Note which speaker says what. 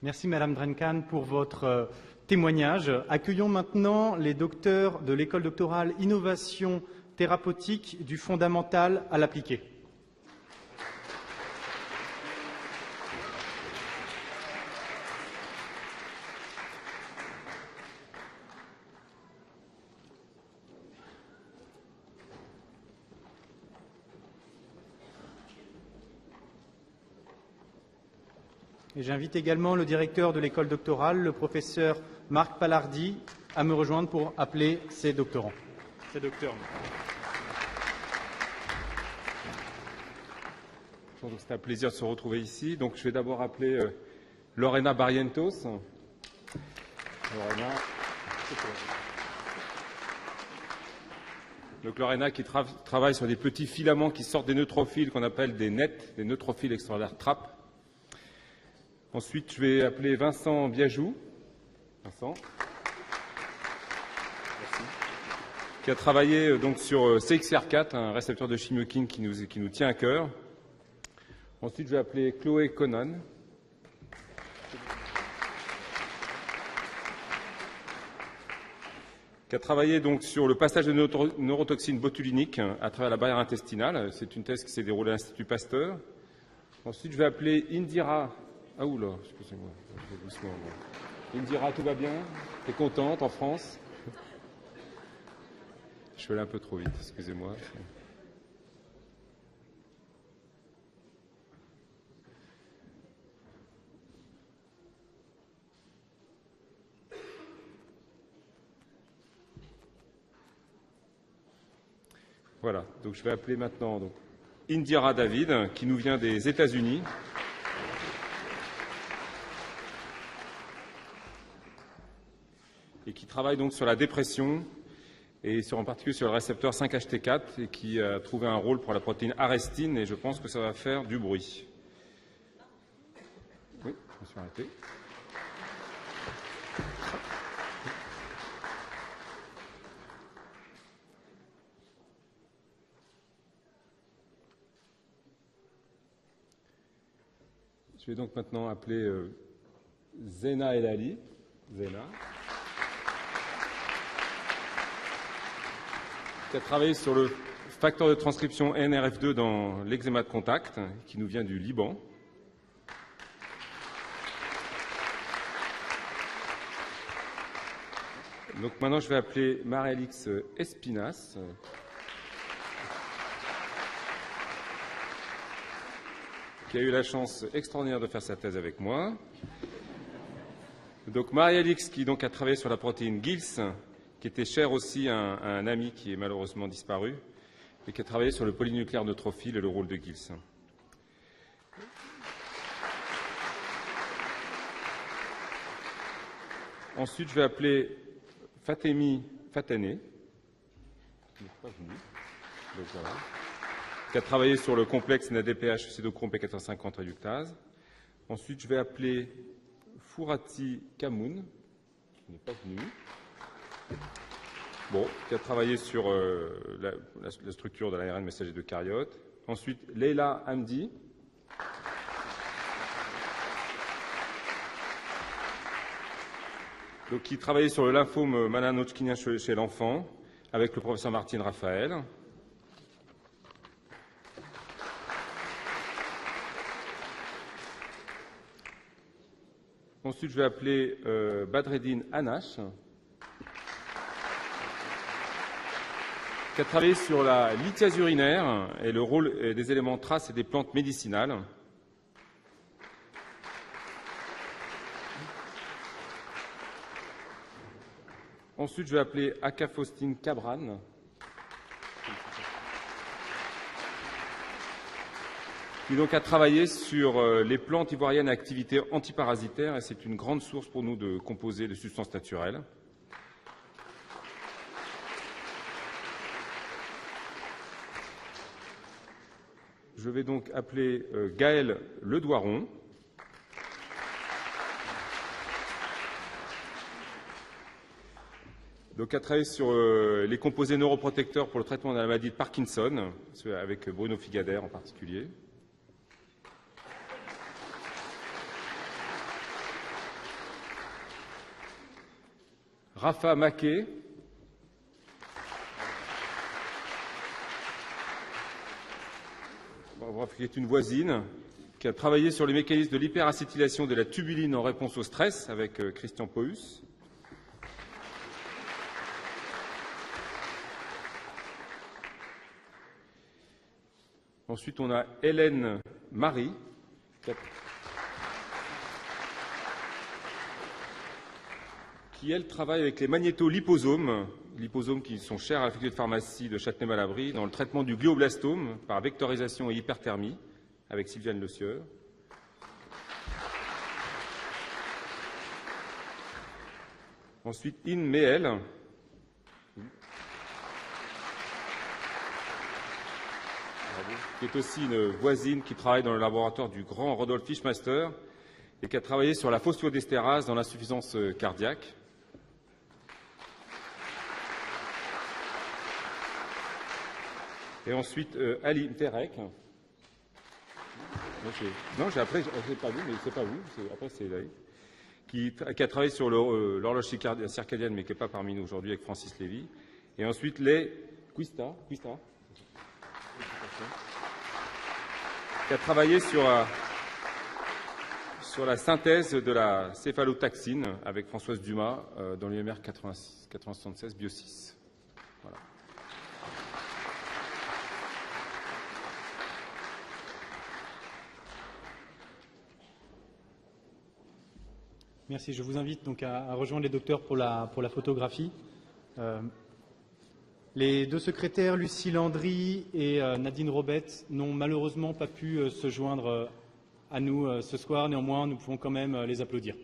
Speaker 1: Merci Madame Drenkan pour votre témoignage. Accueillons maintenant les docteurs de l'école doctorale Innovation thérapeutique du fondamental à l'appliqué. Et j'invite également le directeur de l'école doctorale, le professeur Marc Palardi, à me rejoindre pour appeler ses doctorants. Ses docteurs.
Speaker 2: C'est un plaisir de se retrouver ici. Donc, je vais d'abord appeler Lorena Barrientos. Lorena. Donc, Lorena qui travaille sur des petits filaments qui sortent des neutrophiles qu'on appelle des NET, des neutrophiles extraordinaires TRAP. Ensuite, je vais appeler Vincent Biajou. Vincent. Merci. Qui a travaillé donc sur CXR4, un récepteur de chymokine qui nous tient à cœur. Ensuite, je vais appeler Chloé Conan. Qui a travaillé donc sur le passage de neurotoxines botuliniques à travers la barrière intestinale. C'est une thèse qui s'est déroulée à l'Institut Pasteur. Ensuite, je vais appeler Indira. Ah oula, excusez-moi, doucement. Indira, tout va bien? T'es contente en France? Je suis allé un peu trop vite, excusez-moi. Voilà, donc je vais appeler maintenant Indira David, qui nous vient des États-Unis. Et qui travaille donc sur la dépression et en particulier sur le récepteur 5-HT4 et qui a trouvé un rôle pour la protéine arrestine et je pense que ça va faire du bruit. Oui, je me suis arrêté. Je vais donc maintenant appeler Zena El Ali. Zena. Qui a travaillé sur le facteur de transcription NRF2 dans l'eczéma de contact, qui nous vient du Liban. Donc maintenant, je vais appeler Marie-Alix Espinas, qui a eu la chance extraordinaire de faire sa thèse avec moi. Donc Marie-Alix, qui donc a travaillé sur la protéine GILS, qui était cher aussi à un ami qui est malheureusement disparu, et qui a travaillé sur le polynucléaire neutrophile et le rôle de GILS. Ensuite, je vais appeler Fatemi Fatané, qui n'est pas venu, voilà, qui a travaillé sur le complexe NADPH cytochrome P450 réductase. Ensuite, je vais appeler Fourati Kamoun, qui n'est pas venu. Bon, qui a travaillé sur la structure de l'ARN messager de caryote. Ensuite, Leila Hamdi. Donc, qui travaillait sur le lymphome malin-hodgkinien chez l'enfant, avec le professeur Martine Raphaël. Ensuite, je vais appeler Badreddine Anash, qui a travaillé sur la lithiase urinaire et le rôle des éléments traces et des plantes médicinales. Ensuite, je vais appeler Akafostine Cabran, qui donc a travaillé sur les plantes ivoiriennes à activité antiparasitaire, et c'est une grande source pour nous de composés de substances naturelles. Je vais donc appeler Gaël Ledoiron, donc a travaillé sur les composés neuroprotecteurs pour le traitement de la maladie de Parkinson, avec Bruno Figader en particulier. Rafa Maquet. Qui est une voisine, qui a travaillé sur les mécanismes de l'hyperacétylation de la tubuline en réponse au stress avec Christian Paus. Ensuite, on a Hélène Marie, qui, elle, travaille avec les magnétoliposomes, liposomes qui sont chers à la faculté de pharmacie de Châtenay-Malabry, dans le traitement du glioblastome par vectorisation et hyperthermie, avec Sylviane Le Sieur. Ensuite, In Mehel, qui est aussi une voisine qui travaille dans le laboratoire du grand Rodolphe Fischmaster et qui a travaillé sur la phosphodestérase dans l'insuffisance cardiaque. Et ensuite, Ali Terek. Non, après, je n'ai pas vu, mais c'est pas vous. Après, c'est Laïc. Qui a travaillé sur l'horloge circadienne, mais qui n'est pas parmi nous aujourd'hui, avec Francis Lévy. Et ensuite, les Quista, qui a travaillé sur la synthèse de la céphalotaxine avec Françoise Dumas dans l'UMR 8076 Bio6. Voilà.
Speaker 1: Merci. Je vous invite donc à rejoindre les docteurs pour la photographie. Les deux secrétaires, Lucie Landry et Nadine Robette, n'ont malheureusement pas pu se joindre à nous ce soir. Néanmoins, nous pouvons quand même les applaudir.